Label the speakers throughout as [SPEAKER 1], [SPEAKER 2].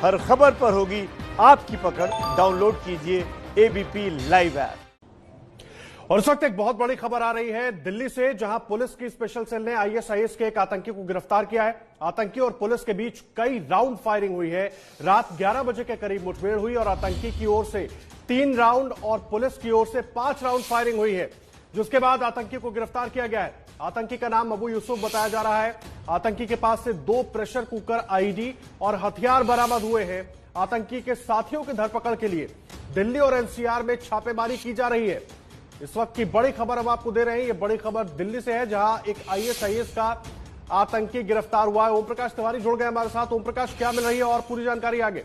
[SPEAKER 1] हर खबर पर होगी आपकी पकड़। डाउनलोड कीजिए एबीपी लाइव ऐप।
[SPEAKER 2] और इस वक्त एक बहुत बड़ी खबर आ रही है दिल्ली से, जहां पुलिस की स्पेशल सेल ने आईएसआईएस के एक आतंकी को गिरफ्तार किया है। आतंकी और पुलिस के बीच कई राउंड फायरिंग हुई है। रात 11 बजे के करीब मुठभेड़ हुई और आतंकी की ओर से 3 राउंड और पुलिस की ओर से 5 राउंड फायरिंग हुई है, जिसके बाद आतंकी को गिरफ्तार किया गया है। आतंकी का नाम अबू यूसुफ बताया जा रहा है। आतंकी के पास से 2 प्रेशर कुकर, आईडी और हथियार बरामद हुए हैं। आतंकी के साथियों की धरपकड़ के लिए दिल्ली और एनसीआर में छापेमारी की जा रही है। इस वक्त की बड़ी खबर हम आपको दे रहे हैं। ये बड़ी खबर दिल्ली से है, जहां एक आईएसआईएस का आतंकी गिरफ्तार हुआ है। ओम प्रकाश तिवारी जुड़ गए हमारे साथ। ओम प्रकाश, क्या मिल रही है और पूरी जानकारी आगे?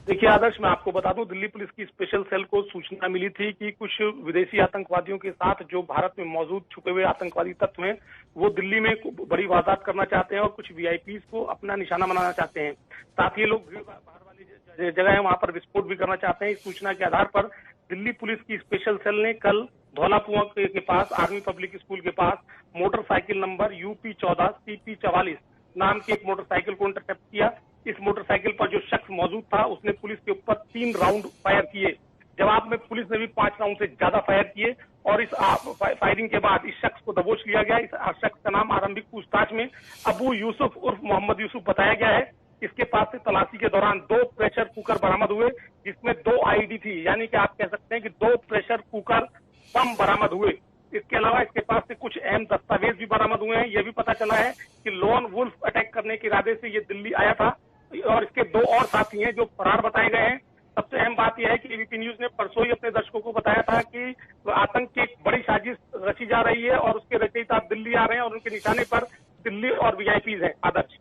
[SPEAKER 3] देखिए आदर्श, मैं आपको बता दूं, दिल्ली पुलिस की स्पेशल सेल को सूचना मिली थी कि कुछ विदेशी आतंकवादियों के साथ जो भारत में मौजूद छुपे हुए आतंकवादी तत्व हैं, वो दिल्ली में बड़ी वारदात करना चाहते हैं और कुछ वीआईपी को अपना निशाना बनाना चाहते हैं। साथ ही लोग बाहर वाली जगह है वहां पर विस्फोट भी करना चाहते हैं। इस सूचना के आधार पर दिल्ली पुलिस की स्पेशल सेल ने कल धौलाकुआं के पास आर्मी पब्लिक स्कूल के पास मोटरसाइकिल नंबर UP14 CP44 नाम की एक मोटरसाइकिल को इंटरसेप्ट किया। इस मोटरसाइकिल पर जो शख्स मौजूद था उसने पुलिस के ऊपर 3 राउंड फायर किए। जवाब में पुलिस ने भी 5 राउंड से ज्यादा फायर किए और इस फायरिंग के बाद इस शख्स को दबोच लिया गया। इस शख्स का नाम आरंभिक पूछताछ में अबू यूसुफ उर्फ मोहम्मद यूसुफ बताया गया है। इसके पास से तलाशी के दौरान 2 प्रेशर कुकर बरामद हुए, जिसमें 2 आईडी थी, यानी कि आप कह सकते हैं कि 2 प्रेशर कुकर बम बरामद हुए। इसके अलावा इसके पास से कुछ अहम दस्तावेज भी बरामद हुए हैं। यह भी पता चला है कि लोन वुल्फ अटैक करने के इरादे से ये दिल्ली आया था और इसके 2 और साथी हैं जो फरार बताए गए हैं। सबसे अहम बात यह है कि एबीपी न्यूज ने परसों ही अपने दर्शकों को बताया था कि आतंक की एक बड़ी साजिश रची जा रही है और उसके रचयिता दिल्ली आ रहे हैं और उनके निशाने पर दिल्ली और वीआईपीज हैं। आदर्श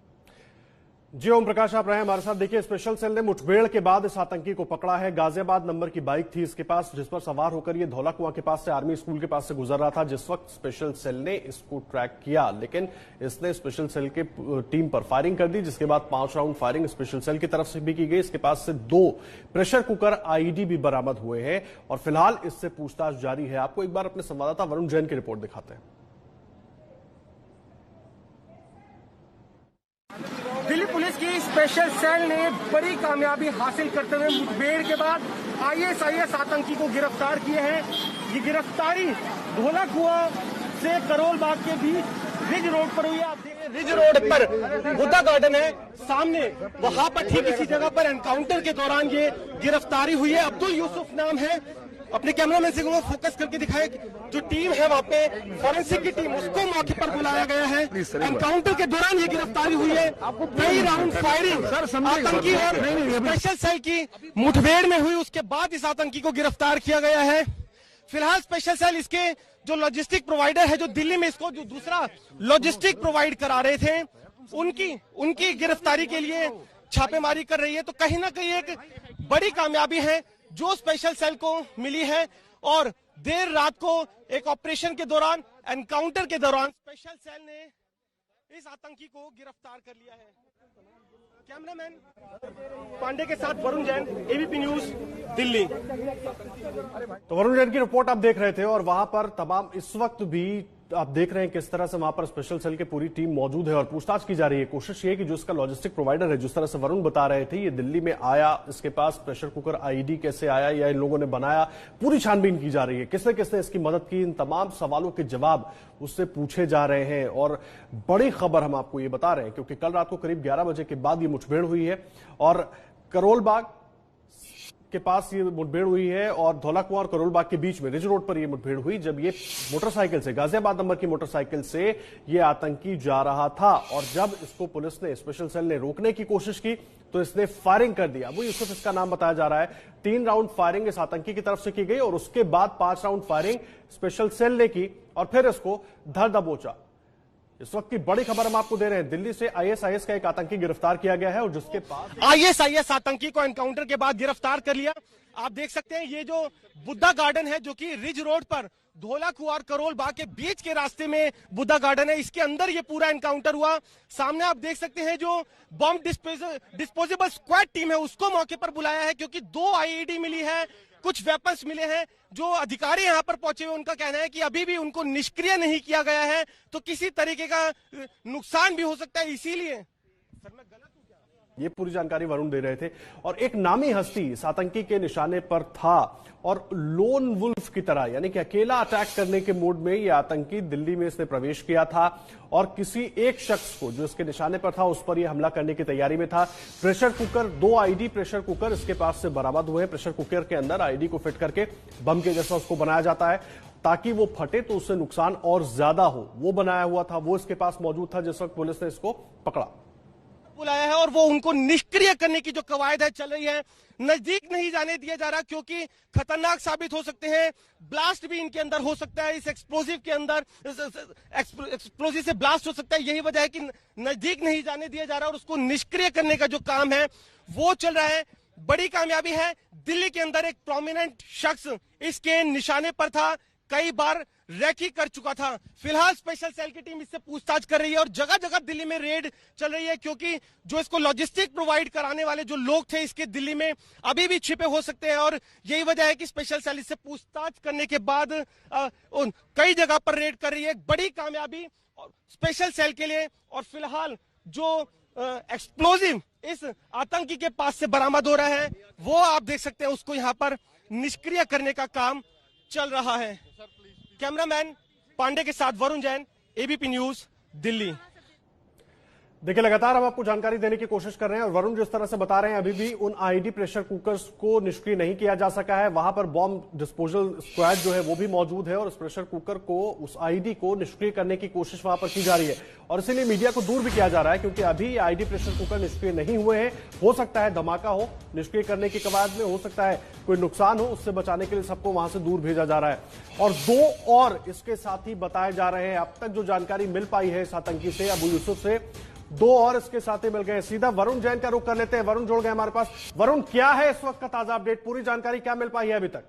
[SPEAKER 2] जी, ओम प्रकाश आप रहे हैं हमारे साथ। देखिए, स्पेशल सेल ने मुठभेड़ के बाद इस आतंकी को पकड़ा है। गाजियाबाद नंबर की बाइक थी इसके पास, जिस पर सवार होकर ये धौलाकुआं के पास से आर्मी स्कूल के पास से गुजर रहा था जिस वक्त स्पेशल सेल ने इसको ट्रैक किया, लेकिन इसने स्पेशल सेल के टीम पर फायरिंग कर दी, जिसके बाद 5 राउंड फायरिंग स्पेशल सेल की तरफ से भी की गई। इसके पास से 2 प्रेशर कुकर, आईडी भी बरामद हुए हैं और फिलहाल इससे पूछताछ जारी है। आपको एक बार अपने संवाददाता वरुण जैन की रिपोर्ट दिखाते हैं।
[SPEAKER 4] दिल्ली पुलिस की स्पेशल सेल ने बड़ी कामयाबी हासिल करते हुए मुठभेड़ के बाद आईएसआईएस आतंकी को गिरफ्तार किए हैं। ये गिरफ्तारी धौलाकुआं से करोल बाग के बीच रिज रोड पर हुई है। आप देखें, रिज रोड पर बुद्धा गार्डन है सामने, वहां पर ठीक इसी जगह पर एनकाउंटर के दौरान ये गिरफ्तारी हुई है। अब्दुल यूसुफ नाम है। अपने कैमरामैन से फोकस करके दिखाए, जो टीम है वहां पे फॉरेंसिक की टीम, उसको मौके पर बुलाया गया है। एनकाउंटर के दौरान ये गिरफ्तारी हुई है। कई राउंड फायरिंग आतंकी और स्पेशल सेल की मुठभेड़ में हुई, उसके बाद इस आतंकी को गिरफ्तार किया गया है। फिलहाल स्पेशल सेल इसके जो लॉजिस्टिक प्रोवाइडर है, जो दिल्ली में इसको जो दूसरा लॉजिस्टिक प्रोवाइड करा रहे थे, उनकी गिरफ्तारी के लिए छापेमारी कर रही है। तो कहीं ना कहीं एक बड़ी कामयाबी है जो स्पेशल सेल को मिली है और देर रात को एक ऑपरेशन के दौरान, एनकाउंटर के दौरान स्पेशल सेल ने इस आतंकी को गिरफ्तार कर लिया है। कैमरामैन पांडे के साथ वरुण जैन, एबीपी न्यूज, दिल्ली।
[SPEAKER 2] तो वरुण जैन की रिपोर्ट आप देख रहे थे और वहां पर तमाम इस वक्त भी आप देख रहे हैं किस तरह से वहां पर स्पेशल सेल की पूरी टीम मौजूद है और पूछताछ की जा रही है। कोशिश ये है कि जो इसका लॉजिस्टिक प्रोवाइडर है, जिस तरह से वरुण बता रहे थे, ये दिल्ली में आया, इसके पास प्रेशर कुकर, आईडी कैसे आया या इन लोगों ने बनाया, पूरी छानबीन की जा रही है। किसने किसने इसकी मदद की, इन तमाम सवालों के जवाब उससे पूछे जा रहे हैं। और बड़ी खबर हम आपको ये बता रहे हैं क्योंकि कल रात को करीब 11 बजे के बाद ये मुठभेड़ हुई है और करोल बाग के पास ये मुठभेड़ हुई है और धौलाकुआं और करोल बाग के बीच में रिज रोड पर ये मुठभेड़ हुई, जब ये मोटरसाइकिल से, गाजियाबाद नंबर की मोटरसाइकिल से ये आतंकी जा रहा था और जब इसको पुलिस ने, स्पेशल सेल ने रोकने की कोशिश की तो इसने फायरिंग कर दिया। अबू यूसुफ इसका नाम बताया जा रहा है। 3 राउंड फायरिंग इस आतंकी की तरफ से की गई और उसके बाद 5 राउंड फायरिंग स्पेशल सेल ने की और फिर इसको धर दबोचा। इस वक्त की बड़ी खबर हम आपको दे रहे हैं। दिल्ली से आईएसआईएस का एक आतंकी गिरफ्तार किया गया है और जिसके पास
[SPEAKER 4] आईएसआईएस आतंकी को एनकाउंटर के बाद गिरफ्तार कर लिया। आप देख सकते हैं ये जो बुद्धा गार्डन है, जो कि रिज रोड पर धौलाकुआं और करोल बाग के बीच के रास्ते में बुद्धा गार्डन है, इसके अंदर ये पूरा एनकाउंटर हुआ। सामने आप देख सकते हैं जो बम डिस्पोजेबल स्क्वाड टीम है उसको मौके पर बुलाया है, क्योंकि 2 आईईडी मिली है, कुछ वेपन्स मिले हैं। जो अधिकारी यहां पर पहुंचे हुए उनका कहना है कि अभी भी उनको निष्क्रिय नहीं किया गया है, तो किसी तरीके का नुकसान भी हो सकता है। इसीलिए सर मैं गलत हूं क्या?
[SPEAKER 2] ये पूरी जानकारी वरुण दे रहे थे। और एक नामी हस्ती इस आतंकी के निशाने पर था और लोन वुल्फ की तरह, यानी कि अकेला अटैक करने के मूड में ये आतंकी दिल्ली में इसने प्रवेश किया था और किसी एक शख्स को जो इसके निशाने पर था उस पर यह हमला करने की तैयारी में था। Pressure cooker, 2 ID pressure cooker इसके पास से बरामद हुए। प्रेशर कुकर के अंदर आईडी को फिट करके बम के जैसा उसको बनाया जाता है ताकि वो फटे तो उससे नुकसान और ज्यादा हो। वो बनाया हुआ था, वो इसके पास मौजूद था जिस वक्त पुलिस ने इसको पकड़ा,
[SPEAKER 4] बुलाया है और वो उनको निष्क्रिय करने की जो कवायद है चल रही है। नजदीक नहीं जाने दिया जा रहा क्योंकि खतरनाक साबित हो सकते हैं। ब्लास्ट भी इनके अंदर हो सकता है, इस एक्सप्लोजिव के अंदर एक्सप्लोजिव से ब्लास्ट हो सकता है। यही वजह है कि नजदीक नहीं जाने दिया जा रहा और उसको निष्क्रिय करने का जो काम है वो चल रहा है। बड़ी कामयाबी है, दिल्ली के अंदर एक प्रोमिनेंट शख्स इसके निशाने पर था, कई बार रैकी कर चुका था। फिलहाल स्पेशल सेल की टीम इससे पूछताछ कर रही है और जगह जगह दिल्ली में रेड चल रही है क्योंकि जो इसको लॉजिस्टिक प्रोवाइड कराने वाले जो लोग थे इसके दिल्ली में अभी भी छिपे हो सकते हैं और यही वजह है कि स्पेशल सेल इससे पूछताछ करने के बाद कई जगह पर रेड कर रही है। बड़ी कामयाबी स्पेशल सेल के लिए। और फिलहाल जो एक्सप्लोजिव इस आतंकी के पास से बरामद हो रहा है वो आप देख सकते हैं, उसको यहाँ पर निष्क्रिय करने का काम चल रहा है। कैमरामैन पांडे के साथ वरुण जैन, एबीपी न्यूज, दिल्ली।
[SPEAKER 2] देखिए, लगातार हम आपको जानकारी देने की कोशिश कर रहे हैं और वरुण जिस तरह से बता रहे हैं अभी भी उन आईडी प्रेशर कुकर्स को निष्क्रिय नहीं किया जा सका है। वहां पर बॉम्ब डिस्पोजल स्क्वाड जो है वो भी मौजूद है और उस प्रेशर कुकर को, उस आईडी को निष्क्रिय करने की कोशिश वहां पर की जा रही है और इसीलिए मीडिया को दूर भी किया जा रहा है क्योंकि अभी आईडी प्रेशर कुकर निष्क्रिय नहीं हुए हैं। हो सकता है धमाका हो, निष्क्रिय करने की कवायद में हो सकता है कोई नुकसान हो, उससे बचाने के लिए सबको वहां से दूर भेजा जा रहा है। और 2 और इसके साथी बताए जा रहे हैं, अब तक जो जानकारी मिल पाई है इस आतंकी से, अबू यूसुफ से, 2 और इसके साथी मिल गए। सीधा वरुण जैन का रुख कर लेते हैं। वरुण जुड़ गए हमारे पास। वरुण, क्या है इस वक्त का ताजा अपडेट? पूरी जानकारी क्या मिल पाई है अभी तक?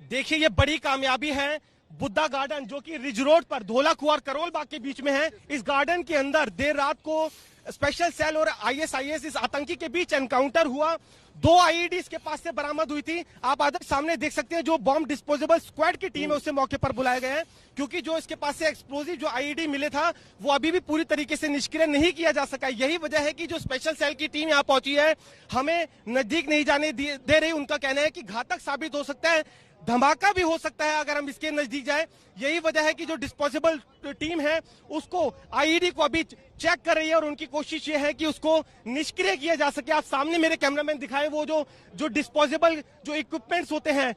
[SPEAKER 4] देखिए, ये बड़ी कामयाबी है। बुद्धा गार्डन जो कि रिज रोड पर धोला कुआं करोल बाग के बीच में है, इस गार्डन के अंदर देर रात को स्पेशल सेल और आईएसआईएस इस आतंकी के बीच एनकाउंटर हुआ। 2 आईईडी इसके पास से बरामद हुई थी। आप आदर सामने देख सकते हैं, जो बॉम्ब डिस्पोजेबल स्क्वाड की टीम है उसे मौके पर बुलाया गया है क्योंकि जो इसके पास से एक्सप्लोजिव जो आईईडी मिले था वो अभी भी पूरी तरीके से निष्क्रिय नहीं किया जा सका। यही वजह है कि जो स्पेशल सेल की टीम यहाँ पहुंची है हमें नजदीक नहीं जाने दे रही। उनका कहना है कि घातक साबित हो सकता है, धमाका भी हो सकता है अगर हम इसके नजदीक जाए। यही वजह है कि जो डिस्पोजेबल टीम है उसको आईईडी को अभी चेक कर रही है और उनकी कोशिश ये है कि उसको निष्क्रिय किया जा सके। आप सामने मेरे कैमरामैन दिखाएं, वो जो डिस्पोजेबल जो इक्विपमेंट्स होते हैं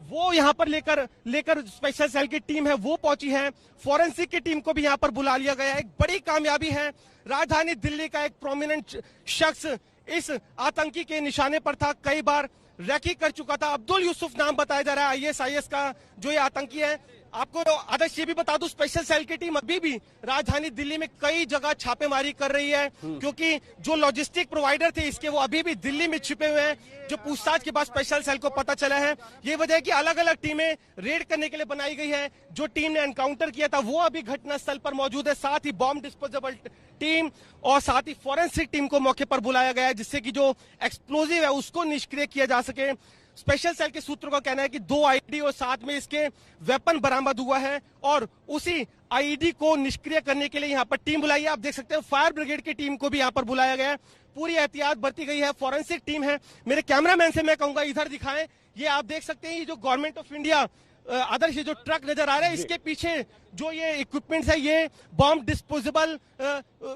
[SPEAKER 4] वो यहाँ पर लेकर स्पेशल सेल की टीम है वो पहुंची है। फॉरेंसिक की टीम को भी यहाँ पर बुला लिया गया है। एक बड़ी कामयाबी है। राजधानी दिल्ली का एक प्रोमिनेंट शख्स इस आतंकी के निशाने पर था, कई बार रैकी कर चुका था। अब्दुल यूसुफ नाम बताया जा रहा है आईएसआईएस का जो ये आतंकी है। आपको आदर्श ये भी बता दूं, स्पेशल सेल की टीम अभी भी राजधानी दिल्ली में कई जगह छापेमारी कर रही है क्योंकि जो लॉजिस्टिक प्रोवाइडर थे इसके वो अभी भी दिल्ली में छिपे हुए हैं। जो पूछताछ के बाद स्पेशल सेल को पता चला है, ये वजह है कि अलग अलग टीमें रेड करने के लिए बनाई गई है। जो टीम ने एनकाउंटर किया था वो अभी घटनास्थल पर मौजूद है, साथ ही बॉम्ब डिस्पोजेबल टीम और साथ ही फॉरेंसिक टीम को मौके पर बुलाया गया है जिससे कि जो एक्सप्लोजिव है उसको निष्क्रिय किया जा सके। स्पेशल सेल के सूत्रों का कहना है कि 2 आईडी और साथ में इसके वेपन बरामद हुआ है और उसी आईडी को निष्क्रिय करने के लिए यहाँ पर टीम बुलाई है। आप देख सकते हैं फायर ब्रिगेड की टीम को भी यहाँ पर बुलाया गया है। पूरी एहतियात बरती गई है। फॉरेंसिक टीम है। मेरे कैमरामैन से मैं कहूंगा इधर दिखाएं, ये आप देख सकते हैं ये जो गवर्नमेंट ऑफ इंडिया आदर्श ये जो ट्रक नजर आ रहा है इसके पीछे जो ये इक्विपमेंट्स है ये बॉम्ब डिस्पोजेबल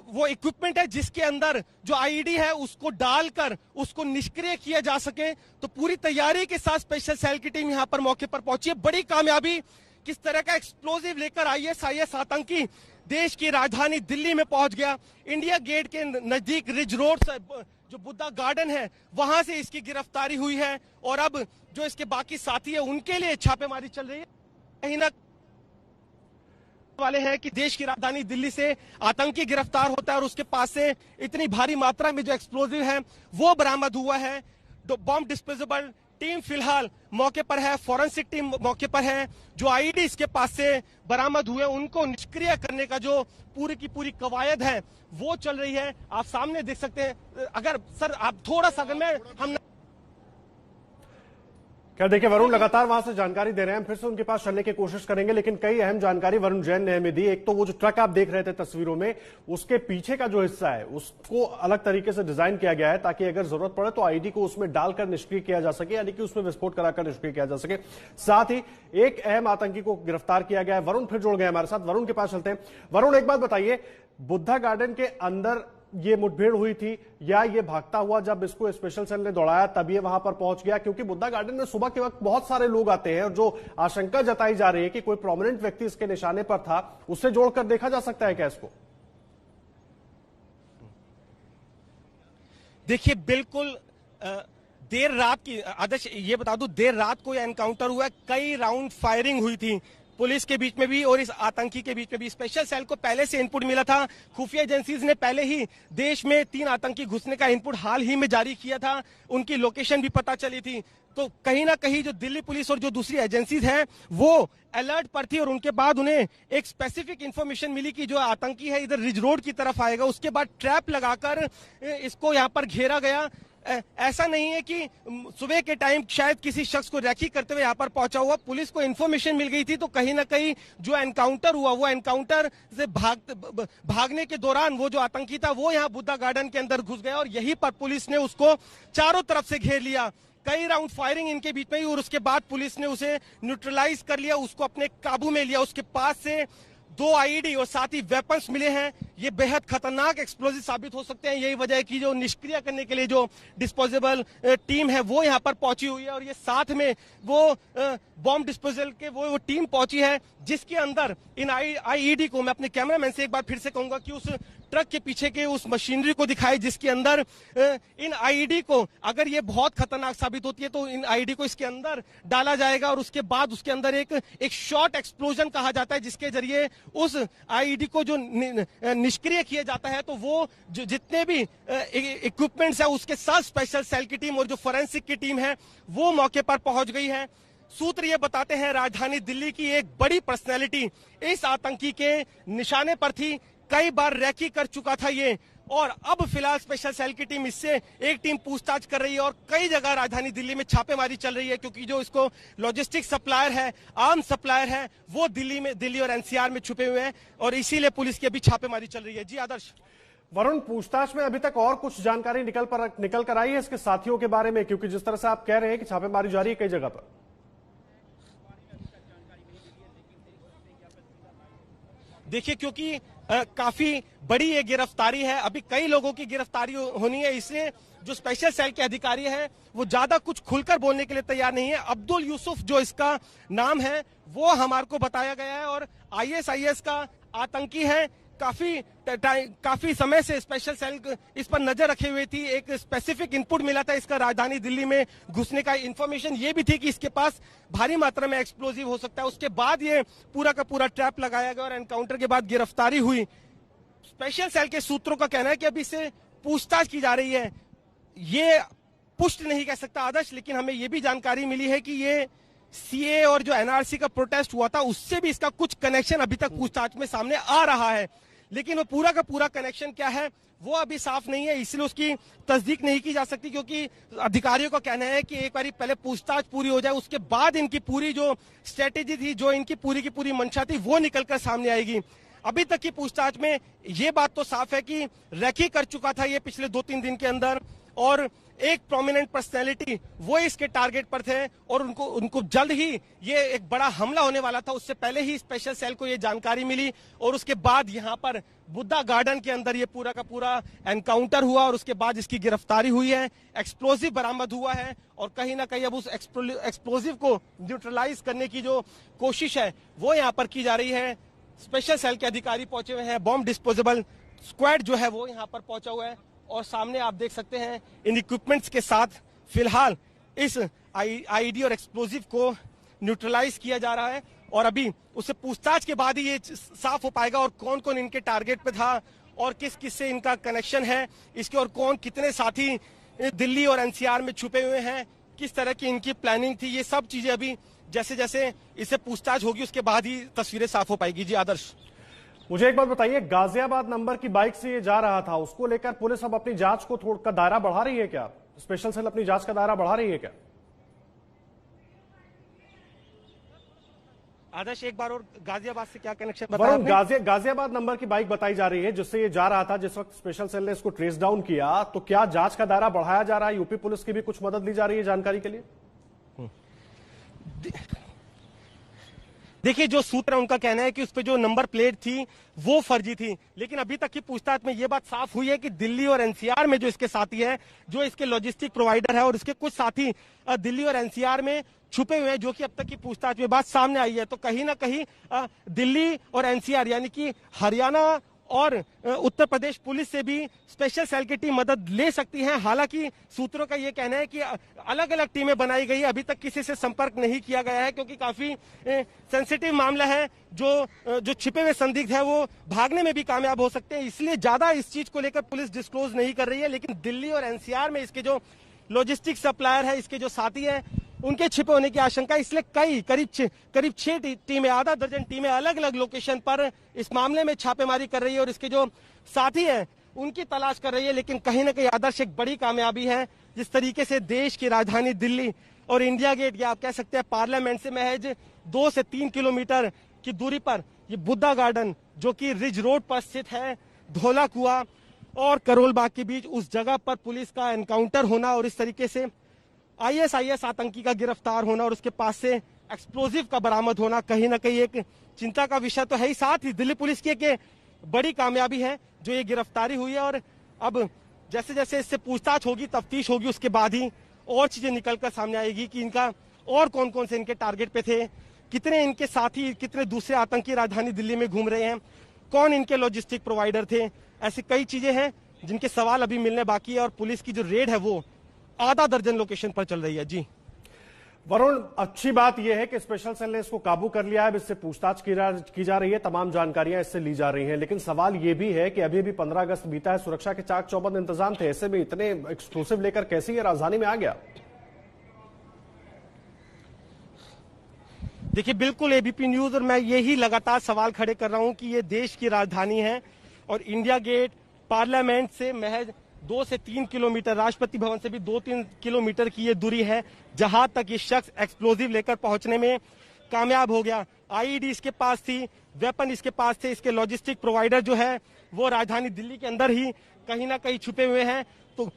[SPEAKER 4] वो इक्विपमेंट है जिसके अंदर जो आईईडी है उसको डालकर उसको निष्क्रिय किया जा सके। तो पूरी तैयारी के साथ स्पेशल सेल की टीम यहाँ पर मौके पर पहुंची है। बड़ी कामयाबी, किस तरह का एक्सप्लोजिव लेकर आईएसआईएस आतंकी देश की राजधानी दिल्ली में पहुंच गया। इंडिया गेट के नजदीक रिज रोड जो बुद्धा गार्डन है वहां से इसकी गिरफ्तारी हुई है और अब जो इसके बाकी साथी है उनके लिए छापेमारी चल रही है। कहीं ना वाले हैं कि देश की राजधानी दिल्ली से आतंकी गिरफ्तार होता है और उसके पास से इतनी भारी मात्रा में जो एक्सप्लोजिव है वो बरामद हुआ है। बॉम्ब डिस्पोजेबल टीम फिलहाल मौके पर है, फॉरेंसिक टीम मौके पर है। जो आईडी इसके पास से बरामद हुए उनको निष्क्रिय करने का जो पूरी की पूरी कवायद है वो चल रही है। आप सामने देख सकते हैं। अगर सर आप थोड़ा सा अगर मैं हम
[SPEAKER 2] क्या देखिए, वरुण लगातार वहां से जानकारी दे रहे हैं, हम फिर से उनके पास चलने की कोशिश करेंगे, लेकिन कई अहम जानकारी वरुण जैन ने हमें दी। एक तो वो जो ट्रक आप देख रहे थे तस्वीरों में, उसके पीछे का जो हिस्सा है उसको अलग तरीके से डिजाइन किया गया है ताकि अगर जरूरत पड़े तो आईडी को उसमें डालकर निष्क्रिय किया जा सके, यानी कि उसमें विस्फोट कराकर निष्क्रिय किया जा सके। साथ ही एक अहम आतंकी को गिरफ्तार किया गया है। वरुण फिर जुड़ गए हमारे साथ, वरुण के पास चलते हैं। वरुण, एक बात बताइए, बुद्धा गार्डन के अंदर ये मुठभेड़ हुई थी या ये भागता हुआ जब इसको स्पेशल सेल ने दौड़ाया तब ये वहां पर पहुंच गया? क्योंकि बुद्धा गार्डन में सुबह के वक्त बहुत सारे लोग आते हैं और जो आशंका जताई जा रही है कि कोई प्रोमिनेंट व्यक्ति इसके निशाने पर था, उससे जोड़कर देखा जा सकता है क्या इसको?
[SPEAKER 4] देखिए, बिल्कुल देर रात की, आदर्श ये बता दूं, देर रात को यह एनकाउंटर हुआ, कई राउंड फायरिंग हुई थी पुलिस के बीच में भी और इस आतंकी के बीच में भी। स्पेशल सेल को पहले से इनपुट मिला था, खुफिया एजेंसीज ने पहले ही देश में 3 आतंकी घुसने का इनपुट हाल ही में जारी किया था, उनकी लोकेशन भी पता चली थी। तो कहीं ना कहीं जो दिल्ली पुलिस और जो दूसरी एजेंसीज हैं वो अलर्ट पर थी और उनके बाद उन्हें एक स्पेसिफिक इंफॉर्मेशन मिली कि जो आतंकी है इधर रिज रोड की तरफ आएगा। उसके बाद ट्रैप लगाकर इसको यहाँ पर घेरा गया। ऐसा नहीं है कि सुबह के टाइम शायद किसी शख्स को रैकी करते हुए यहाँ पर पहुंचा हुआ, पुलिस को इन्फॉर्मेशन मिल गई थी। तो कहीं ना कहीं जो एनकाउंटर हुआ वो एनकाउंटर से भागने के दौरान वो जो आतंकी था वो यहाँ बुद्धा गार्डन के अंदर घुस गया और यहीं पर पुलिस ने उसको चारों तरफ से घेर लिया। कई राउंड फायरिंग इनके बीच में ही और उसके बाद पुलिस ने उसे न्यूट्रलाइज कर लिया, उसको अपने काबू में लिया। उसके पास से 2 आईडी और साथ ही वेपन्स मिले हैं। ये बेहद खतरनाक एक्सप्लोजिव साबित हो सकते हैं। यही वजह है कि जो निष्क्रिय करने के लिए जो डिस्पोजेबल टीम है वो यहाँ पर पहुंची हुई है और ये साथ में वो बॉम्ब डिस्पोजल के वो टीम पहुंची है जिसके अंदर इन आईईडी को, मैं अपने कैमरामैन से एक बार फिर से कहूंगा कि उस ट्रक के पीछे के उस मशीनरी को दिखाए जिसके अंदर इन आईडी को, अगर ये बहुत खतरनाक साबित होती है तो इन आईडी को इसके अंदर डाला जाएगा और उसके बाद उसके अंदर एक शॉर्ट एक्सप्लोजन कहा जाता है जिसके जरिए उस आईडी को जो निष्क्रिय किया जाता है। तो वो जितने भी इक्विपमेंट्स है उसके साथ स्पेशल सेल की टीम और जो फोरेंसिक की टीम है वो मौके पर पहुंच गई है। सूत्र ये बताते हैं राजधानी दिल्ली की एक बड़ी पर्सनैलिटी इस आतंकी के निशाने पर थी, कई बार रैकी कर चुका था ये और अब फिलहाल स्पेशल सेल की टीम इससे एक टीम पूछताछ कर रही है और कई जगह राजधानी दिल्ली में छापेमारी चल रही है क्योंकि जो इसको लॉजिस्टिक सप्लायर है, आर्म सप्लायर है, वो दिल्ली और एनसीआर में छुपे हुए हैं और इसीलिए पुलिस की अभी छापेमारी चल रही है। जी आदर्श।
[SPEAKER 2] वरुण, पूछताछ में अभी तक और कुछ जानकारी निकल कर आई है इसके साथियों के बारे में, क्योंकि जिस तरह से आप कह रहे हैं कि छापेमारी जारी है कई जगह पर?
[SPEAKER 4] देखिए, क्योंकि काफी बड़ी ये गिरफ्तारी है, अभी कई लोगों की गिरफ्तारी होनी है, इसलिए जो स्पेशल सेल के अधिकारी हैं वो ज्यादा कुछ खुलकर बोलने के लिए तैयार नहीं है। अब्दुल यूसुफ जो इसका नाम है वो हमारे को बताया गया है और आईएसआईएस का आतंकी है। काफी समय से स्पेशल सेल इस पर नजर रखे हुए थी। एक स्पेसिफिक इनपुट मिला था इसका राजधानी दिल्ली में घुसने का। इंफॉर्मेशन ये भी थी कि इसके पास भारी मात्रा में एक्सप्लोजिव हो सकता है। उसके बाद ये पूरा का पूरा ट्रैप लगाया गया और एनकाउंटर के बाद गिरफ्तारी हुई। स्पेशल सेल के सूत्रों का कहना है कि अभी से पूछताछ की जा रही है। ये पुष्ट नहीं कह सकता आदर्श, लेकिन हमें ये भी जानकारी मिली है कि ये सीए और जो एनआरसी का प्रोटेस्ट हुआ था उससे भी इसका कुछ कनेक्शन अभी तक पूछताछ में सामने आ रहा है, लेकिन वो पूरा का पूरा कनेक्शन क्या है वो अभी साफ नहीं है, इसलिए उसकी तस्दीक नहीं की जा सकती क्योंकि अधिकारियों का कहना है कि एक बार पहले पूछताछ पूरी हो जाए उसके बाद इनकी पूरी जो स्ट्रेटेजी थी, जो इनकी पूरी की पूरी मंशा थी वो निकलकर सामने आएगी। अभी तक की पूछताछ में ये बात तो साफ है कि रैकी कर चुका था ये पिछले 2-3 दिन के अंदर और एक प्रोमिनेंट पर्सनैलिटी वो इसके टारगेट पर थे और उनको जल्द ही ये एक बड़ा हमला होने वाला था। उससे पहले ही स्पेशल सेल को ये जानकारी मिली और उसके बाद यहाँ पर बुद्धा गार्डन के अंदर ये पूरा का पूरा एनकाउंटर हुआ और उसके बाद इसकी गिरफ्तारी हुई है। एक्सप्लोजिव बरामद हुआ है और कहीं ना कहीं अब उस एक्सप्लोजिव को न्यूट्रलाइज करने की जो कोशिश है वो यहाँ पर की जा रही है। स्पेशल सेल के अधिकारी पहुंचे हुए हैं, बॉम्ब डिस्पोजेबल स्क्वाड जो है वो यहाँ पर पहुंचा हुआ है और सामने आप देख सकते हैं इन इक्विपमेंट्स के साथ फिलहाल इस आईडी और एक्सप्लोजिव को न्यूट्रलाइज किया जा रहा है और अभी उससे पूछताछ के बाद ही ये साफ हो पाएगा और कौन कौन इनके टारगेट पे था और किस किस से इनका कनेक्शन है इसके और कौन कितने साथी दिल्ली और एनसीआर में छुपे हुए हैं, किस तरह की इनकी प्लानिंग थी। ये सब चीजें अभी जैसे जैसे इससे पूछताछ होगी उसके बाद ही तस्वीरें साफ हो पाएगी। जी आदर्श।
[SPEAKER 2] मुझे एक बात बताइए, गाजियाबाद नंबर की बाइक से ये जा रहा था, उसको लेकर पुलिस अब अपनी जांच को थोड़ा दायरा बढ़ा रही है क्या? स्पेशल सेल अपनी जांच का दायरा बढ़ा रही है क्या?
[SPEAKER 4] आदर्श, एक बार और गाजियाबाद से क्या कनेक्शन
[SPEAKER 2] वरुण, गाजियाबाद नंबर की बाइक बताई जा रही है जिससे ये जा रहा था जिस वक्त स्पेशल सेल ने इसको ट्रेस डाउन किया, तो क्या जांच का दायरा बढ़ाया जा रहा है? यूपी पुलिस की भी कुछ मदद ली जा रही है जानकारी के लिए?
[SPEAKER 4] देखिए, जो सूत्र है उनका कहना है कि उस पर जो नंबर प्लेट थी वो फर्जी थी, लेकिन अभी तक की पूछताछ में ये बात साफ हुई है कि दिल्ली और एनसीआर में जो इसके साथी है, जो इसके लॉजिस्टिक प्रोवाइडर है और इसके कुछ साथी दिल्ली और एनसीआर में छुपे हुए हैं, जो कि अब तक की पूछताछ में बात सामने आई है। तो कहीं ना कहीं दिल्ली और एनसीआर यानी कि हरियाणा और उत्तर प्रदेश पुलिस से भी स्पेशल सेल की टीम मदद ले सकती है। हालांकि सूत्रों का यह कहना है कि अलग अलग टीमें बनाई गई है, अभी तक किसी से संपर्क नहीं किया गया है क्योंकि काफी सेंसिटिव मामला है। जो छिपे हुए संदिग्ध है वो भागने में भी कामयाब हो सकते हैं, इसलिए ज्यादा इस चीज को लेकर पुलिस डिस्क्लोज नहीं कर रही है। लेकिन दिल्ली और एनसीआर में इसके जो लॉजिस्टिक सप्लायर है, इसके जो साथी है, उनके छिपे होने की आशंका, इसलिए करीब 6 टीमें, आधा दर्जन टीमें अलग अलग लोकेशन पर इस मामले में छापेमारी कर रही है और इसके जो साथी है उनकी तलाश कर रही है। लेकिन कहीं ना कहीं आदर्श एक बड़ी कामयाबी है, जिस तरीके से देश की राजधानी दिल्ली और इंडिया गेट, या आप कह सकते हैं पार्लियामेंट से महज 2 से 3 किलोमीटर की दूरी पर ये बुद्धा गार्डन, जो कि रिज रोड पर स्थित है, धौला कुआं और करोल बाग के बीच, उस जगह पर पुलिस का एनकाउंटर होना और इस तरीके से आईएसआईएस आतंकी का गिरफ्तार होना और उसके पास से एक्सप्लोजिव का बरामद होना कहीं ना कहीं एक चिंता का विषय तो है ही, साथ ही दिल्ली पुलिस की एक बड़ी कामयाबी है जो ये गिरफ्तारी हुई है। और अब जैसे जैसे इससे पूछताछ होगी, तफ्तीश होगी, उसके बाद ही और चीजें निकलकर सामने आएगी कि इनका और कौन कौन से इनके टारगेट पे थे, कितने इनके साथी, कितने दूसरे आतंकी राजधानी दिल्ली में घूम रहे हैं, कौन इनके लॉजिस्टिक प्रोवाइडर थे। ऐसी कई चीजें हैं जिनके सवाल अभी मिलने बाकी है और पुलिस की जो रेड है वो आधा दर्जन लोकेशन पर चल रही है। जी
[SPEAKER 2] वरुण, अच्छी बात यह है कि स्पेशल सेल ने इसको काबू कर लिया है, इससे पूछताछ की जा रही है, तमाम जानकारियां इससे ली जा रही हैं। लेकिन सवाल यह भी है कि अभी भी 15 अगस्त बीता है, सुरक्षा के चाक चौबंद इंतजाम थे, ऐसे में इतने एक्सप्लोसिव लेकर कैसे ये राजधानी में आ गया?
[SPEAKER 4] देखिए, बिल्कुल एबीपी न्यूज और मैं यही लगातार सवाल खड़े कर रहा हूं कि ये देश की राजधानी है और इंडिया गेट पार्लियामेंट से महज 2 से 3 किलोमीटर, राष्ट्रपति भवन से भी 2-3 किलोमीटर की ये दूरी है जहां तक ये शख्स एक्सप्लोजिव लेकर पहुंचने में कामयाब हो गया। आईईडी इसके पास थी, वेपन इसके पास थे, इसके लॉजिस्टिक प्रोवाइडर जो है वो राजधानी दिल्ली के अंदर ही कहीं ना कहीं छुपे हुए हैं। तो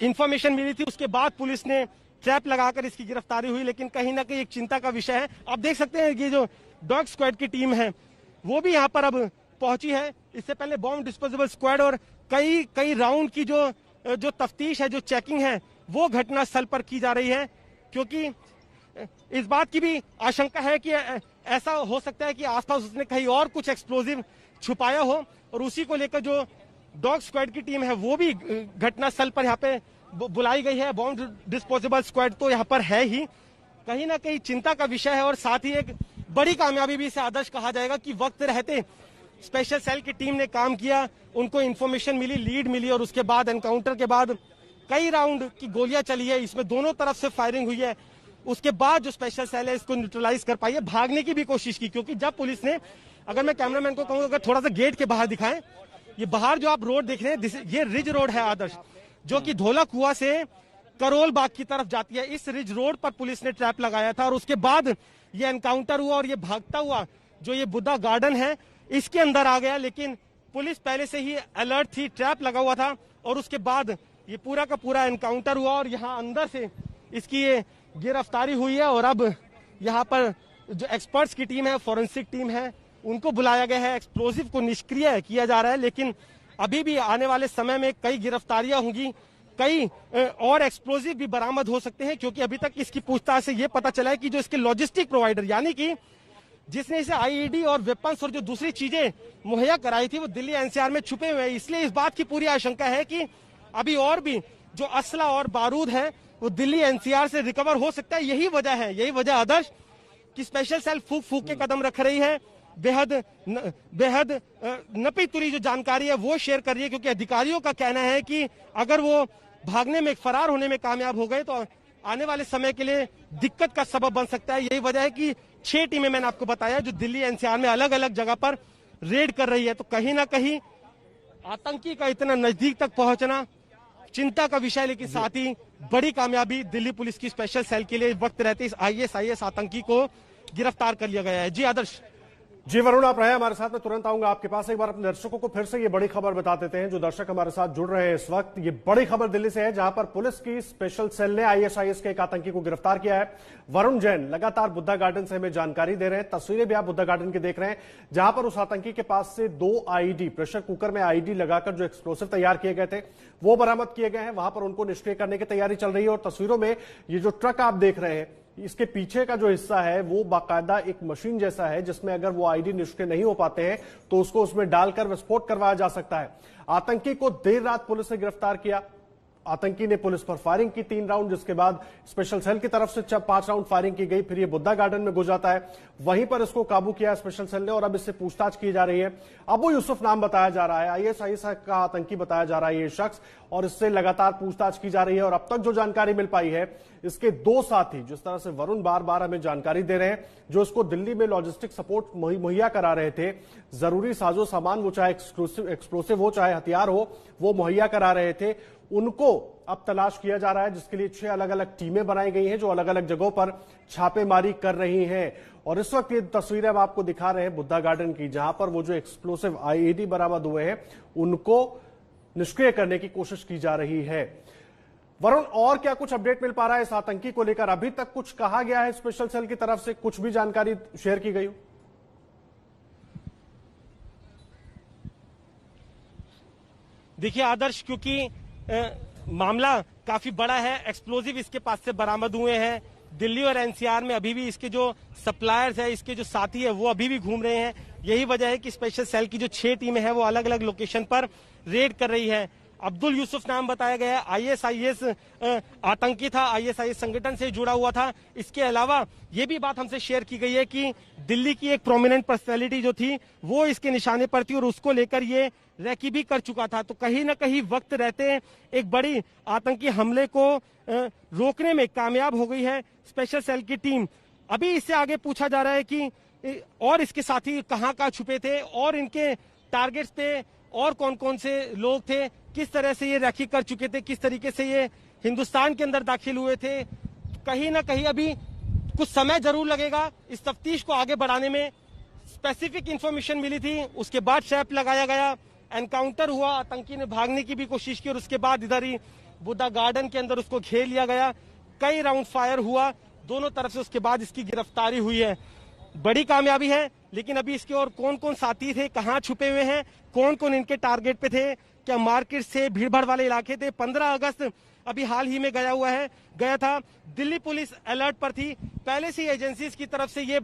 [SPEAKER 4] इंफॉर्मेशन मिली थी, उसके बाद पुलिस ने ट्रैप लगाकर इसकी गिरफ्तारी हुई। लेकिन कहीं ना कहीं एक चिंता का विषय है। आप देख सकते हैं ये जो डॉग स्क्वाड की टीम है वो भी यहाँ पर अब पहुंची है। इससे पहले बॉम्ब डिस्पोजेबल स्क्वाड और कई राउंड की जो तफ्तीश है, जो चेकिंग है, वो घटना स्थल पर की जा रही है, क्योंकि इस बात की भी आशंका है कि ऐसा हो सकता है कि आसपास उसने कहीं और कुछ एक्सप्लोजिव छुपाया हो और उसी को लेकर जो डॉग स्क्वाड की टीम है वो भी घटना स्थल पर यहाँ पे बुलाई गई है। बॉम्ब डिस्पोजेबल स्क्वाड तो यहाँ पर है ही, कहीं ना कहीं चिंता का विषय है। और साथ ही एक बड़ी कामयाबी भी इसे आदर्श कहा जाएगा कि वक्त रहते स्पेशल सेल की टीम ने काम किया, उनको इन्फॉर्मेशन मिली, लीड मिली और उसके बाद एनकाउंटर के बाद कई राउंड की गोलियां चली है, इसमें दोनों तरफ से फायरिंग हुई है। उसके बाद जो स्पेशल सेल है इसको न्यूट्रलाइज कर पाई है, भागने की भी कोशिश की, क्योंकि जब पुलिस ने, अगर मैं कैमरामैन को कहूँ अगर थोड़ा सा गेट के बाहर दिखाएं, ये बाहर जो आप रोड देख रहे हैं ये रिज रोड है आदर्श, जो कि धौला कुआं से करोल बाग की तरफ जाती है। इस रिज रोड पर पुलिस ने ट्रैप लगाया था और उसके बाद ये एनकाउंटर हुआ और ये भागता हुआ जो ये बुद्धा गार्डन है इसके अंदर आ गया। लेकिन पुलिस पहले से ही अलर्ट थी, ट्रैप लगा हुआ था और उसके बाद ये पूरा का पूरा एनकाउंटर हुआ और यहाँ अंदर से इसकी ये गिरफ्तारी हुई है। और अब यहाँ पर जो एक्सपर्ट्स की टीम है, फॉरेंसिक टीम है, उनको बुलाया गया है, एक्सप्लोजिव को निष्क्रिय किया जा रहा है। लेकिन अभी भी आने वाले समय में कई गिरफ्तारियां होंगी, कई और एक्सप्लोजिव भी बरामद हो सकते हैं, क्योंकि अभी तक इसकी पूछताछ से ये पता चला है कि जो इसके लॉजिस्टिक प्रोवाइडर यानी कि जिसने इसे आईईडी और वेपन्स और जो दूसरी चीजें मुहैया कराई थी वो दिल्ली एनसीआर में छुपे हुए हैं। इसलिए इस बात की पूरी आशंका है कि अभी और भी जो असला और बारूद है वो दिल्ली एनसीआर से रिकवर हो सकता है। यही वजह आदर्श कि स्पेशल सेल फूक के कदम रख रही है, बेहद नपी तुरी जो जानकारी है वो शेयर कर रही है, क्योंकि अधिकारियों का कहना है कि अगर वो भागने में, फरार होने में कामयाब हो गए तो आने वाले समय के लिए दिक्कत का सबब बन सकता है। यही वजह है कि 6 टीमें मैंने आपको बताया जो दिल्ली एनसीआर में अलग अलग जगह पर रेड कर रही है। तो कहीं ना कहीं आतंकी का इतना नजदीक तक पहुंचना चिंता का विषय, लेकिन साथ ही बड़ी कामयाबी दिल्ली पुलिस की स्पेशल सेल के लिए। वक्त रहते इस आईएसआईएस आतंकी को
[SPEAKER 5] गिरफ्तार कर लिया गया है। जी आदर्श।
[SPEAKER 2] जी वरुण, आप रहे हमारे साथ में, तुरंत आऊंगा आपके पास। एक बार अपने दर्शकों को फिर से ये बड़ी खबर बता देते हैं, जो दर्शक हमारे साथ जुड़ रहे हैं इस वक्त। ये बड़ी खबर दिल्ली से है, जहां पर पुलिस की स्पेशल सेल ने आईएसआईएस के एक आतंकी को गिरफ्तार किया है। वरुण जैन लगातार बुद्धा गार्डन से हमें जानकारी दे रहे हैं। तस्वीरें भी आप बुद्धा गार्डन की देख रहे हैं, जहां पर उस आतंकी के पास से 2 आईडी, प्रेशर कुकर में आईडी लगाकर जो एक्सप्लोसिव तैयार किए गए थे, वो बरामद किए गए हैं। वहां पर उनको निष्क्रिय करने की तैयारी चल रही है। और तस्वीरों में ये जो ट्रक आप देख रहे हैं, इसके पीछे का जो हिस्सा है वो बाकायदा एक मशीन जैसा है, जिसमें अगर वो आईडी निष्क्रिय नहीं हो पाते हैं तो उसको उसमें डालकर विस्फोट करवाया जा सकता है। आतंकी को देर रात पुलिस ने गिरफ्तार किया। आतंकी ने पुलिस पर फायरिंग की 3 राउंड, जिसके बाद स्पेशल सेल की तरफ से 5 राउंड फायरिंग की गई। फिर ये बुद्धा गार्डन में घुस जाता है, वहीं पर इसको काबू किया स्पेशल सेल ने और अब इससे पूछताछ की जा रही है। अबू यूसुफ नाम बताया जा रहा है, आईएसआईएस का आतंकी बताया जा रहा है ये शख्स, और इससे लगातार पूछताछ की जा रही है। और अब तक जो जानकारी मिल पाई है, इसके 2 साथी, जिस तरह से वरुण बार बार हमें जानकारी दे रहे हैं, जो इसको दिल्ली में लॉजिस्टिक सपोर्ट मुहैया करा रहे थे, जरूरी साजो सामान, वो चाहे एक्सप्लोसिव हो चाहे हथियार हो, वो मुहैया करा रहे थे, उनको अब तलाश किया जा रहा है, जिसके लिए 6 अलग अलग टीमें बनाई गई हैं, जो अलग अलग जगहों पर छापेमारी कर रही हैं। और इस वक्त ये तस्वीरें हम आपको दिखा रहे हैं बुद्धा गार्डन की, जहां पर वो जो एक्सप्लोसिव आईईडी बरामद हुए हैं, उनको निष्क्रिय करने की कोशिश की जा रही है। वरुण, और क्या कुछ अपडेट मिल पा रहा है इस आतंकी को लेकर? अभी तक कुछ कहा गया है स्पेशल सेल की तरफ से? कुछ भी जानकारी शेयर की गई हो?
[SPEAKER 5] देखिए आदर्श, क्योंकि मामला काफी बड़ा है, एक्सप्लोजिव इसके पास से बरामद हुए हैं। दिल्ली और एनसीआर में अभी भी इसके जो सप्लायर्स है, इसके जो साथी है, वो अभी भी घूम रहे हैं। यही वजह है कि स्पेशल सेल की जो 6 टीमें हैं, वो अलग अलग लोकेशन पर रेड कर रही है। अब्दुल यूसुफ नाम बताया गया है, आईएसआईएस आतंकी था, आईएसआईएस संगठन से जुड़ा हुआ था। इसके अलावा ये भी बात हमसे शेयर की गई है कि दिल्ली की एक प्रोमिनेंट पर्सनैलिटी जो थी, वो इसके निशाने पर थी और उसको लेकर ये रैकी भी कर चुका था। तो कहीं ना कहीं वक्त रहते एक बड़ी आतंकी हमले को रोकने में कामयाब हो गई है स्पेशल सेल की टीम। अभी इससे आगे पूछा जा रहा है कि और इसके साथी कहाँ छुपे थे और इनके टारगेट्स पे और कौन कौन से लोग थे, किस तरह से ये रैकी कर चुके थे, किस तरीके से ये हिंदुस्तान के अंदर दाखिल हुए थे। कहीं ना कहीं अभी कुछ समय जरूर लगेगा इस तफ्तीश को आगे बढ़ाने में। स्पेसिफिक इंफॉर्मेशन मिली थी, उसके बाद ट्रैप लगाया गया, एनकाउंटर हुआ, आतंकी ने भागने की भी कोशिश की और उसके बाद इधर ही बुद्धा गार्डन के अंदर उसको घेर लिया गया। कई राउंड फायर हुआ दोनों तरफ से, उसके बाद इसकी गिरफ्तारी हुई है। बड़ी कामयाबी है, लेकिन अभी इसके और कौन कौन साथी थे, कहां छुपे हुए हैं, कौन कौन इनके टारगेट पे थे, क्या मार्केट से भीड़भाड़ वाले इलाके थे। 15 अगस्त अभी हाल ही में गया था। दिल्ली पुलिस अलर्ट पर थी। पहले से एजेंसीज की तरफ से ये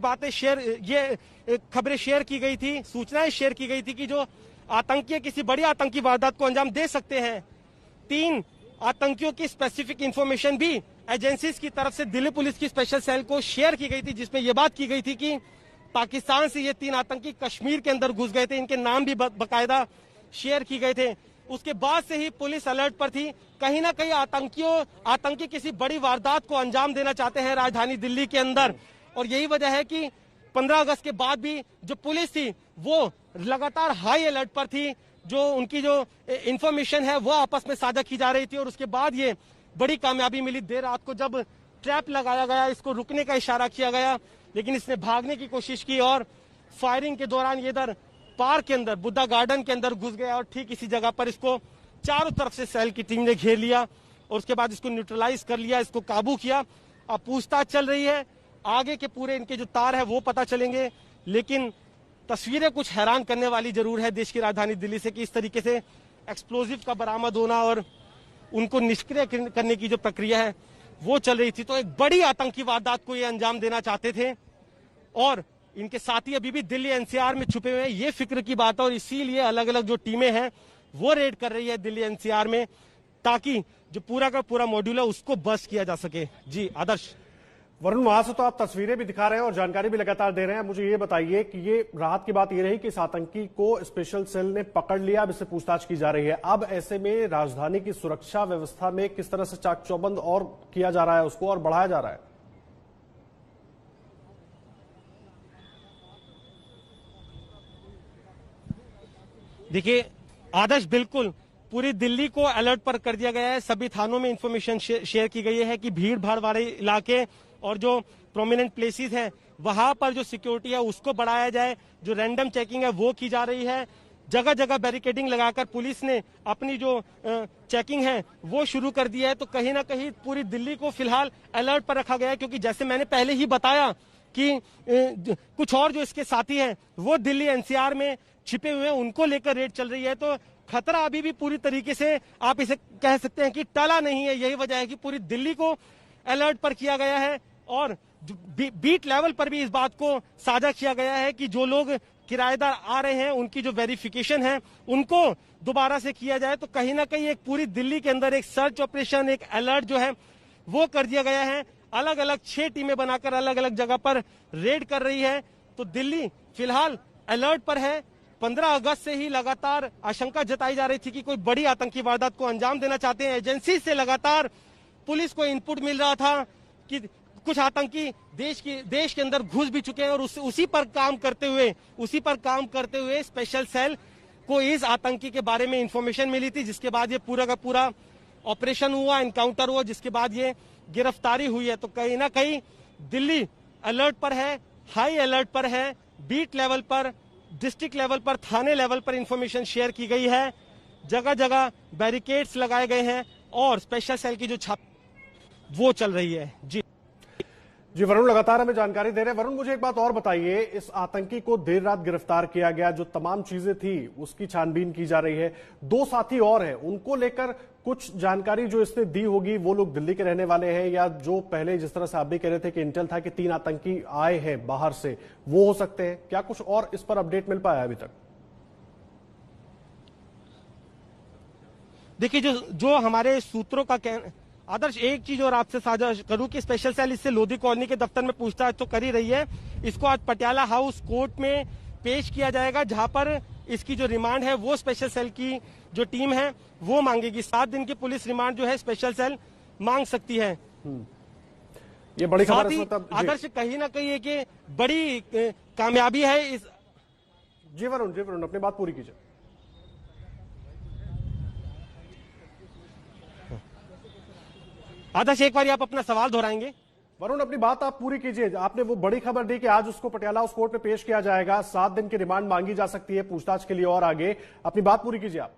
[SPEAKER 5] खबरें शेयर की गई थी, सूचनाएं शेयर की गई थी कि जो आतंकी किसी बड़ी आतंकी वारदात को अंजाम दे सकते हैं। 3 आतंकियों की स्पेसिफिक इंफॉर्मेशन भी एजेंसीज की तरफ से दिल्ली पुलिस की स्पेशल सेल को शेयर की गई थी, जिसमें यह बात की गई थी कि पाकिस्तान से ये 3 आतंकी कश्मीर के अंदर घुस गए थे। इनके नाम भी बकायदा शेयर की गए थे। उसके बाद से ही पुलिस अलर्ट पर थी। कहीं ना कहीं आतंकी किसी बड़ी वारदात को अंजाम देना चाहते हैं राजधानी दिल्ली के अंदर। और यही वजह है कि 15 अगस्त के बाद भी जो पुलिस थी वो लगातार हाई अलर्ट पर थी। जो उनकी जो इंफॉर्मेशन है वो आपस में साझा की जा रही थी और उसके बाद ये बड़ी कामयाबी मिली। देर रात को जब ट्रैप लगाया गया, इसको रुकने का इशारा किया गया, लेकिन इसने भागने की कोशिश की और फायरिंग के दौरान ये इधर पार्क के अंदर, बुद्धा गार्डन के अंदर घुस गया और ठीक इसी जगह पर इसको चारों तरफ से सेल की टीम ने घेर लिया और उसके बाद इसको न्यूट्रलाइज कर लिया, इसको काबू किया। अब पूछताछ चल रही है, आगे के पूरे इनके जो तार है वो पता चलेंगे। लेकिन तस्वीरें कुछ हैरान करने वाली जरूर है देश की राजधानी दिल्ली से कि इस तरीके से एक्सप्लोजिव का बरामद होना और उनको निष्क्रिय करने की जो प्रक्रिया है वो चल रही थी। तो एक बड़ी आतंकी वारदात को ये अंजाम देना चाहते थे और इनके साथी अभी भी दिल्ली एनसीआर में छुपे हुए हैं, ये फिक्र की बात है। और इसीलिए अलग अलग जो टीमें हैं वो रेड कर रही है दिल्ली एनसीआर में, ताकि जो पूरा का पूरा मॉड्यूल है उसको बस्ट किया जा सके। जी आदर्श।
[SPEAKER 2] वरुण, वहां से तो आप तस्वीरें भी दिखा रहे हैं और जानकारी भी लगातार दे रहे हैं। मुझे ये बताइए कि ये राहत की बात ये रही कि इस आतंकी को स्पेशल सेल ने पकड़ लिया, अब इससे पूछताछ की जा रही है। अब ऐसे में राजधानी की सुरक्षा व्यवस्था में किस तरह से चाक चौबंद और किया जा रहा है, उसको और बढ़ाया जा रहा है?
[SPEAKER 5] देखिए आदर्श, बिल्कुल पूरी दिल्ली को अलर्ट पर कर दिया गया है। सभी थानों में इंफॉर्मेशन शेयर की गई है कि भीड़ भाड़ वाले इलाके और जो प्रोमिनेंट प्लेसेस हैं वहां पर जो सिक्योरिटी है उसको बढ़ाया जाए, जो रैंडम चेकिंग है वो की जा रही है। जगह जगह बैरिकेडिंग लगाकर पुलिस ने अपनी जो चेकिंग है वो शुरू कर दिया है। तो कहीं ना कहीं पूरी दिल्ली को फिलहाल अलर्ट पर रखा गया है, क्योंकि जैसे मैंने पहले ही बताया कि कुछ और जो इसके साथी हैं वो दिल्ली एनसीआर में छिपे हुए हैं, उनको लेकर रेड चल रही है। तो खतरा अभी भी पूरी तरीके से आप इसे कह सकते हैं कि टला नहीं है। यही वजह है कि पूरी दिल्ली को अलर्ट पर किया गया है और बीट लेवल पर भी इस बात को साझा किया गया है कि जो लोग किराएदार आ रहे हैं उनकी जो वेरिफिकेशन है उनको दोबारा से किया जाए। तो कहीं ना कहीं एक पूरी दिल्ली के अंदर एक सर्च ऑपरेशन, एक अलर्ट जो है वो कर दिया गया है। अलग अलग 6 टीमें बनाकर अलग अलग जगह पर रेड कर रही है। तो दिल्ली फिलहाल अलर्ट पर है। 15 अगस्त से ही लगातार आशंका जताई जा रही थी कि कोई बड़ी आतंकी वारदात को अंजाम देना चाहते हैं। एजेंसी से लगातार पुलिस को इनपुट मिल रहा था कि कुछ आतंकी देश के अंदर घुस भी चुके हैं और उसी पर काम करते हुए स्पेशल सेल को इस आतंकी के बारे में इंफॉर्मेशन मिली थी, जिसके बाद ये पूरा का पूरा ऑपरेशन हुआ, एनकाउंटर हुआ, जिसके बाद ये गिरफ्तारी हुई है। तो कहीं ना कहीं दिल्ली अलर्ट पर है, हाई अलर्ट पर है। बीट लेवल पर, डिस्ट्रिक्ट लेवल पर, थाने लेवल पर इंफॉर्मेशन शेयर की गई है। जगह जगह बैरिकेड्स लगाए गए हैं और स्पेशल सेल की जो छाप वो चल रही है।
[SPEAKER 2] जी वरुण लगातार हमें जानकारी दे रहे हैं। वरुण, मुझे एक बात और बताइए, इस आतंकी को देर रात गिरफ्तार किया गया, जो तमाम चीजें थी उसकी छानबीन की जा रही है। 2 साथी और हैं, उनको लेकर कुछ जानकारी जो इसने दी होगी, वो लोग दिल्ली के रहने वाले हैं या जो पहले जिस तरह से आप भी कह रहे थे कि इंटेल था कि 3 आतंकी आए हैं बाहर से, वो हो सकते हैं? क्या कुछ और इस पर अपडेट मिल पाया अभी तक?
[SPEAKER 5] देखिए, जो हमारे सूत्रों का आदर्श, एक चीज और आपसे साझा करूं कि स्पेशल सेल इससे लोधी कॉलोनी के दफ्तर में पूछताछ तो कर ही रही है। इसको आज पटियाला हाउस कोर्ट में पेश किया जाएगा, जहां पर इसकी जो रिमांड है वो स्पेशल सेल की जो टीम है वो मांगेगी। 7 दिन की पुलिस रिमांड जो है स्पेशल सेल मांग सकती है।
[SPEAKER 2] ये बड़ी खबर है।
[SPEAKER 5] आदर्श, कहीं ना कहीं एक बड़ी कामयाबी है इस।
[SPEAKER 2] जी वरुण अपनी बात पूरी कीजिए।
[SPEAKER 5] आदर्श, एक बार आप अपना सवाल दोहराएंगे?
[SPEAKER 2] वरुण, अपनी बात आप पूरी कीजिए। आपने वो बड़ी खबर दी कि आज उसको पटियाला हाउस कोर्ट में पेश किया जाएगा, 7 दिन की रिमांड मांगी जा सकती है पूछताछ के लिए और आगे। अपनी बात पूरी कीजिए आप।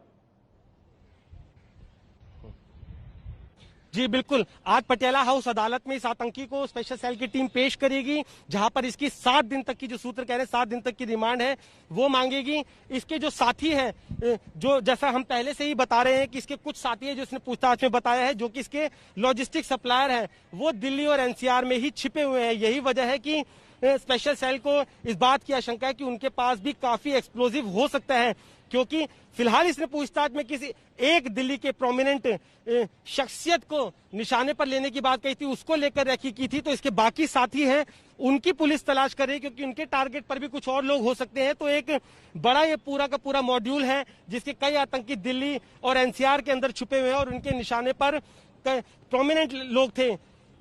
[SPEAKER 5] जी बिल्कुल, आज पटियाला हाउस अदालत में इस आतंकी को स्पेशल सेल की टीम पेश करेगी, जहां पर इसकी 7 दिन तक की, जो सूत्र कह रहे हैं 7 दिन तक की रिमांड है वो मांगेगी। इसके जो साथी हैं, जो जैसा हम पहले से ही बता रहे हैं कि इसके कुछ साथी हैं जो इसने पूछताछ में बताया है, जो कि इसके लॉजिस्टिक सप्लायर हैं, वो दिल्ली और एनसीआर में ही छिपे हुए हैं। यही वजह है कि स्पेशल सेल को इस बात की आशंका है कि उनके पास भी काफी एक्सप्लोजिव हो सकता है, क्योंकि फिलहाल इसने पूछताछ में किसी एक दिल्ली के प्रोमिनेंट शख्सियत को निशाने पर लेने की बात कही थी, उसको लेकर रखी की थी। तो इसके बाकी साथी हैं उनकी पुलिस तलाश कर रही है, क्योंकि उनके टारगेट पर भी कुछ और लोग हो सकते हैं। तो एक बड़ा ये पूरा का पूरा मॉड्यूल है जिसके कई आतंकी दिल्ली और एनसीआर के अंदर छुपे हुए हैं और उनके निशाने पर प्रोमिनेंट लोग थे।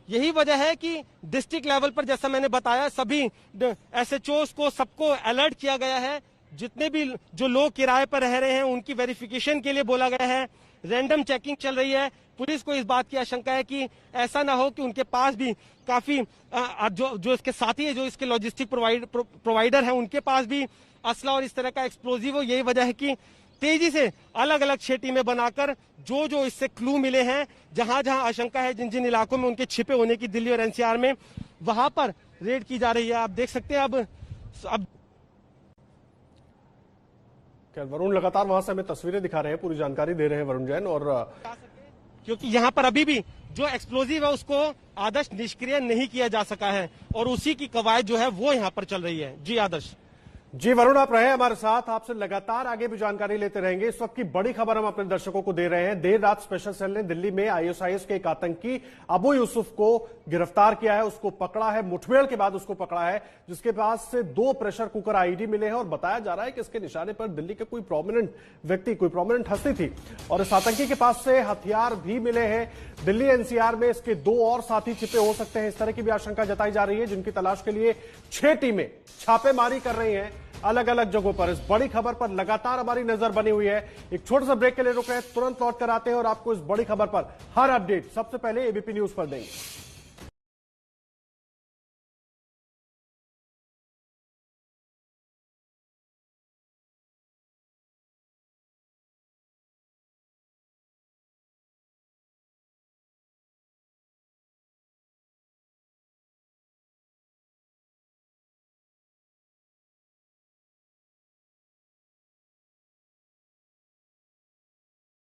[SPEAKER 5] यही वजह है कि डिस्ट्रिक्ट लेवल पर, जैसा मैंने बताया, सभी SHOs को सबको अलर्ट किया गया है। जितने भी जो लोग किराए पर रह रहे हैं उनकी वेरिफिकेशन के लिए बोला गया है। रैंडम चेकिंग चल रही है। पुलिस को इस बात की आशंका है कि ऐसा ना हो कि उनके पास भी काफी जो इसके साथी है, जो इसके लॉजिस्टिक प्रोवाइडर हैं, उनके पास भी असला और इस तरह का एक्सप्लोजिव हो। यही वजह है कि तेजी से अलग अलग 6 टीमें बनाकर जो इससे क्लू मिले हैं, जहां जहां आशंका है, जिन जिन इलाकों में उनके छिपे होने की दिल्ली और एनसीआर में, वहां पर रेड की जा रही है। आप देख सकते हैं अब
[SPEAKER 2] वरुण लगातार वहां से हमें तस्वीरें दिखा रहे हैं, पूरी जानकारी दे रहे हैं वरुण जैन। और
[SPEAKER 5] क्योंकि यहां पर अभी भी जो एक्सप्लोजिव है उसको आदर्श निष्क्रिय नहीं किया जा सका है और उसी की कवायद जो है वो यहां पर चल रही है। जी आदर्श।
[SPEAKER 2] जी वरुण, आप रहे हमारे साथ, आपसे लगातार आगे भी जानकारी लेते रहेंगे। इस वक्त की बड़ी खबर हम अपने दर्शकों को दे रहे हैं। देर रात स्पेशल सेल ने दिल्ली में ISIS के एक आतंकी अबू यूसुफ को गिरफ्तार किया है, उसको पकड़ा है। मुठभेड़ के बाद उसको पकड़ा है, जिसके पास से 2 प्रेशर कुकर IED मिले हैं और बताया जा रहा है कि इसके निशाने पर दिल्ली के कोई प्रोमिनेंट व्यक्ति, कोई प्रोमिनेंट हस्ती थी और इस आतंकी के पास से हथियार भी मिले हैं। दिल्ली NCR में इसके 2 और साथी छिपे हो सकते हैं, इस तरह की भी आशंका जताई जा रही है, जिनकी तलाश के लिए 6 टीमें छापेमारी कर रही हैं अलग अलग जगहों पर। इस बड़ी खबर पर लगातार हमारी नजर बनी हुई है। एक छोटे से ब्रेक के लिए रुक रहे हैं, तुरंत लौट कर आते हैं और आपको इस बड़ी खबर पर हर अपडेट सबसे पहले ABP न्यूज पर देंगे।